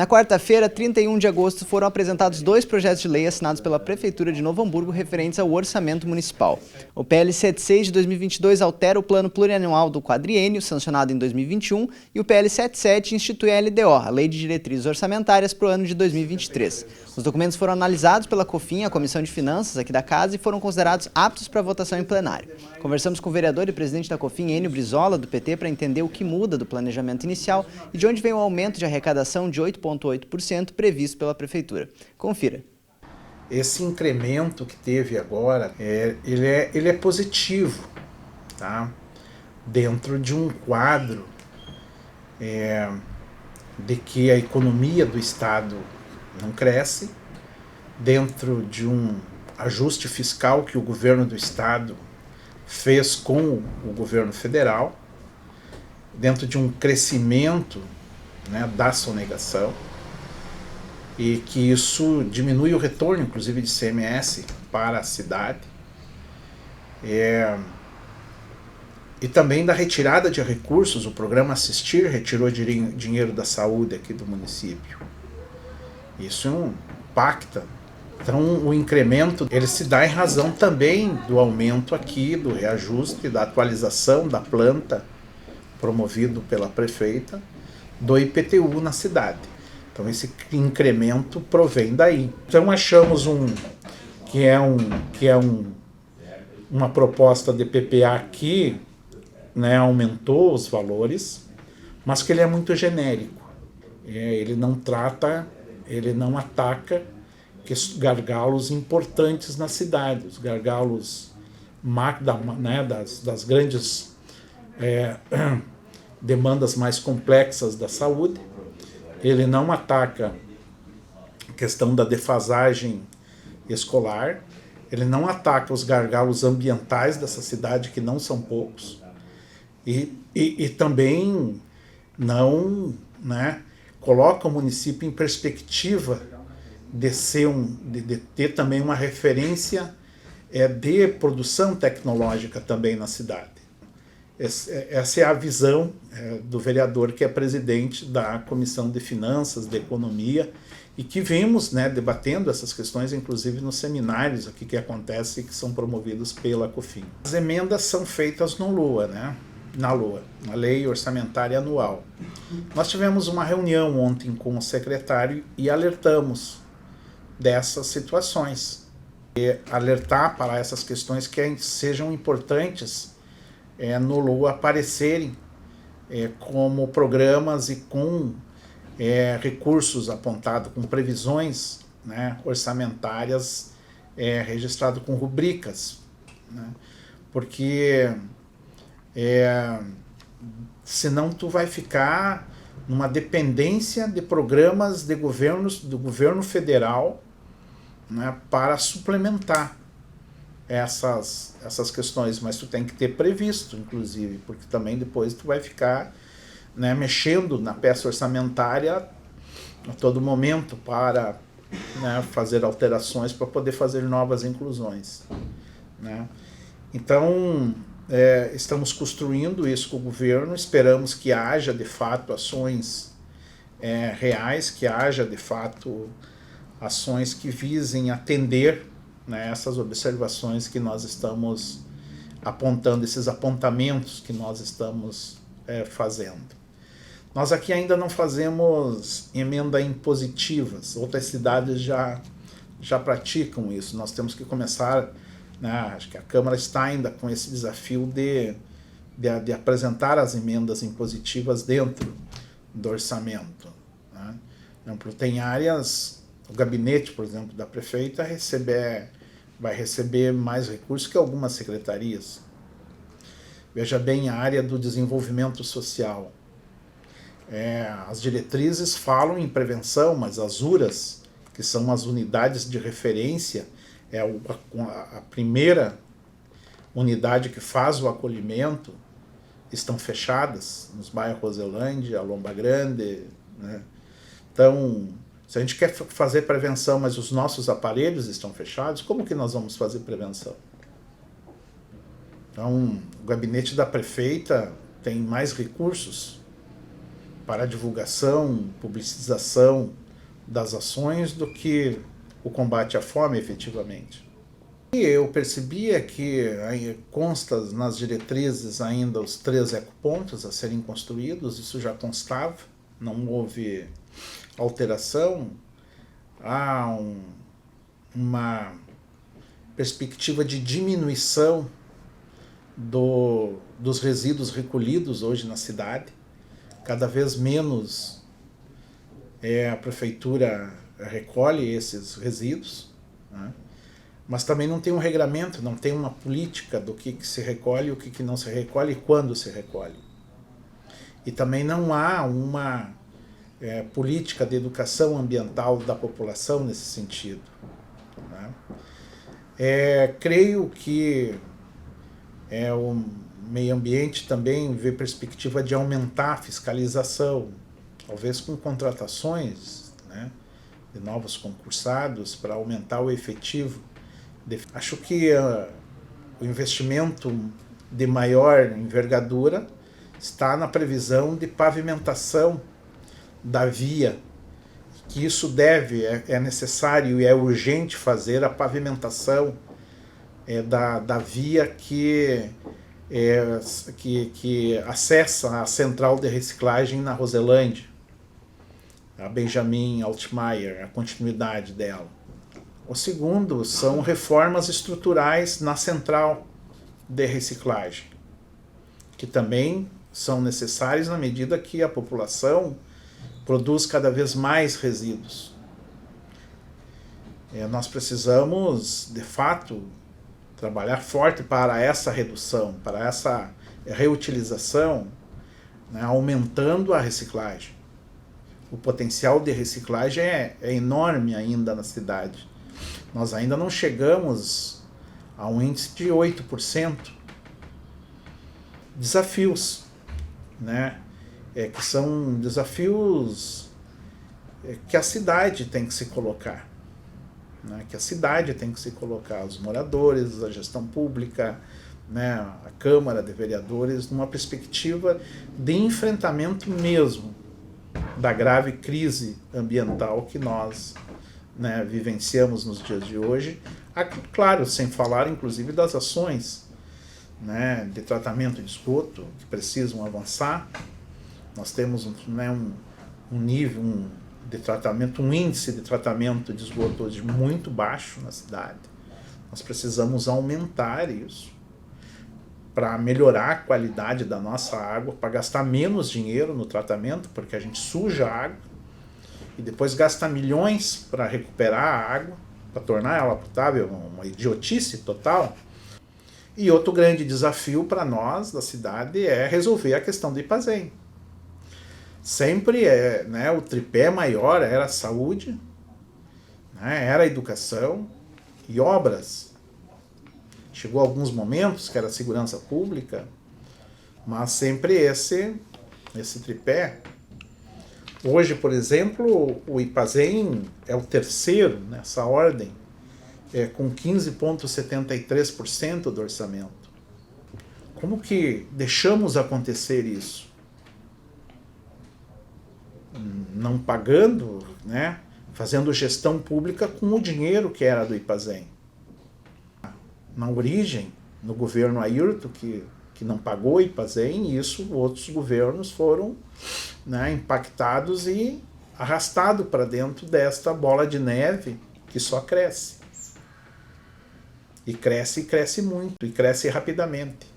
Na quarta-feira, 31 de agosto, foram apresentados 2 projetos de lei assinados pela Prefeitura de Novo Hamburgo referentes ao orçamento municipal. O PL 76 de 2022 altera o plano plurianual do quadriênio, sancionado em 2021, e o PL 77 institui a LDO, a Lei de Diretrizes Orçamentárias, para o ano de 2023. Os documentos foram analisados pela COFIN, a Comissão de Finanças aqui da Casa, e foram considerados aptos para votação em plenário. Conversamos com o vereador e presidente da COFIN, Enio Brizola, do PT, para entender o que muda do planejamento inicial e de onde vem o aumento de arrecadação de 8,8% previsto pela Prefeitura. Confira. Esse incremento que teve agora, ele é positivo, tá? Dentro de um quadro de que a economia do Estado não cresce, dentro de um ajuste fiscal que o governo do Estado fez com o governo federal, dentro de um crescimento, né, da sonegação, e que isso diminui o retorno, inclusive, de ICMS para a cidade, e também da retirada de recursos. O programa Assistir retirou dinheiro da saúde aqui do município. Isso impacta. Então, o incremento ele se dá em razão também do aumento aqui, do reajuste, da atualização da planta promovido pela prefeita, do IPTU na cidade. Então, esse incremento provém daí. Então, achamos uma proposta de PPA que, né, aumentou os valores, mas que ele é muito genérico. Ele não trata, ele não ataca gargalos importantes na cidade, os gargalos né, das grandes demandas mais complexas da saúde. Ele não ataca a questão da defasagem escolar, ele não ataca os gargalos ambientais dessa cidade, que não são poucos, e também não, né, coloca o município em perspectiva de ter também uma referência de produção tecnológica também na cidade. Essa é a visão do vereador que é presidente da Comissão de Finanças, de Economia, e que vimos, né, debatendo essas questões, inclusive nos seminários aqui que acontecem, que são promovidos pela COFIN. As emendas são feitas no LOA, né, na Lei Orçamentária Anual. Nós tivemos uma reunião ontem com o secretário e alertamos dessas situações. E alertar para essas questões que sejam importantes no LOA aparecerem como programas e com recursos apontados, com previsões, né, orçamentárias registrado com rubricas, né, porque senão tu vai ficar numa dependência de programas de do governo federal, né, para suplementar essas questões, mas tu tem que ter previsto, inclusive, porque também depois tu vai ficar, né, mexendo na peça orçamentária a todo momento para, né, fazer alterações para poder fazer novas inclusões, né? Então, estamos construindo isso com o governo, esperamos que haja de fato ações reais, que haja de fato ações que visem atender, né, essas observações que nós estamos apontando, esses apontamentos que nós estamos fazendo. Nós aqui ainda não fazemos emenda impositivas, outras cidades já praticam isso. Nós temos que começar, né, acho que a Câmara está ainda com esse desafio de apresentar as emendas impositivas dentro do orçamento, né? Tem áreas. O gabinete, por exemplo, da prefeita vai receber mais recursos que algumas secretarias. Veja bem a área do desenvolvimento social. As diretrizes falam em prevenção, mas as URAs, que são as unidades de referência, a primeira unidade que faz o acolhimento, estão fechadas nos bairros Roselândia, Lomba Grande, né? Então, se a gente quer fazer prevenção, mas os nossos aparelhos estão fechados, como que nós vamos fazer prevenção? Então, o gabinete da prefeita tem mais recursos para a divulgação, publicização das ações do que o combate à fome efetivamente. E eu percebia que consta nas diretrizes ainda os 3 ecopontos a serem construídos, isso já constava, não houve alteração. Há uma perspectiva de diminuição dos resíduos recolhidos hoje na cidade. Cada vez menos a prefeitura recolhe esses resíduos, né? Mas também não tem um regramento, não tem uma política do que se recolhe, o que não se recolhe e quando se recolhe. E também não há uma política de educação ambiental da população nesse sentido, né? Creio que o meio ambiente também vê perspectiva de aumentar a fiscalização, talvez com contratações, né, de novos concursados para aumentar o efetivo. Acho que o investimento de maior envergadura está na previsão de pavimentação da via, que isso é necessário e é urgente fazer a pavimentação da via que acessa a central de reciclagem na Roselândia, a Benjamin Altmaier, a continuidade dela. O segundo são reformas estruturais na central de reciclagem, que também são necessárias na medida que a população produz cada vez mais resíduos. Nós precisamos, de fato, trabalhar forte para essa redução, para essa reutilização, né, aumentando a reciclagem. O potencial de reciclagem é enorme ainda na cidade. Nós ainda não chegamos a um índice de 8%. Desafios, né, que são desafios que a cidade tem que se colocar. Né, que a cidade tem que se colocar, os moradores, a gestão pública, né, a Câmara de Vereadores, numa perspectiva de enfrentamento mesmo da grave crise ambiental que nós, né, vivenciamos nos dias de hoje. Claro, sem falar inclusive das ações, né, de tratamento de esgoto que precisam avançar. Nós temos um nível de tratamento, um índice de tratamento de esgoto hoje muito baixo na cidade. Nós precisamos aumentar isso para melhorar a qualidade da nossa água, para gastar menos dinheiro no tratamento, porque a gente suja a água e depois gasta milhões para recuperar a água, para tornar ela potável, uma idiotice total. E outro grande desafio para nós da cidade é resolver a questão do Ipazém. Sempre né, o tripé maior era a saúde, né, era a educação e obras. Chegou alguns momentos que era a segurança pública, mas sempre esse tripé. Hoje, por exemplo, o Ipazém é o terceiro nessa ordem, com 15,73% do orçamento. Como que deixamos acontecer isso? Não pagando, né, fazendo gestão pública com o dinheiro que era do Ipazém. Na origem, no governo Ayrton, que não pagou o Ipazém, e isso outros governos foram, né, impactados e arrastados para dentro desta bola de neve que só cresce. E cresce muito, e cresce rapidamente.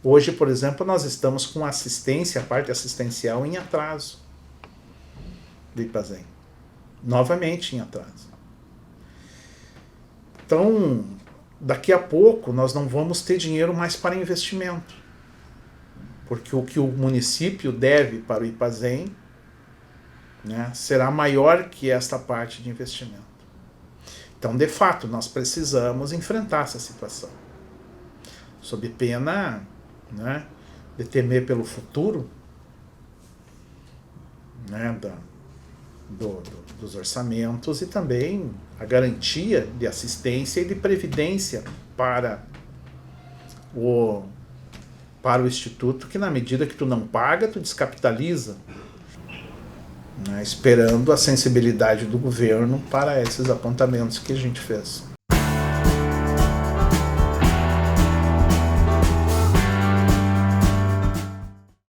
Hoje, por exemplo, nós estamos com a parte assistencial em atraso do Ipazém. Novamente em atraso. Então, daqui a pouco, nós não vamos ter dinheiro mais para investimento. Porque o que o município deve para o Ipazém, né, será maior que esta parte de investimento. Então, de fato, nós precisamos enfrentar essa situação. Sob pena, né, de temer pelo futuro, né, dos orçamentos e também a garantia de assistência e de previdência para para o Instituto, que na medida que tu não paga, tu descapitaliza, né, esperando a sensibilidade do governo para esses apontamentos que a gente fez.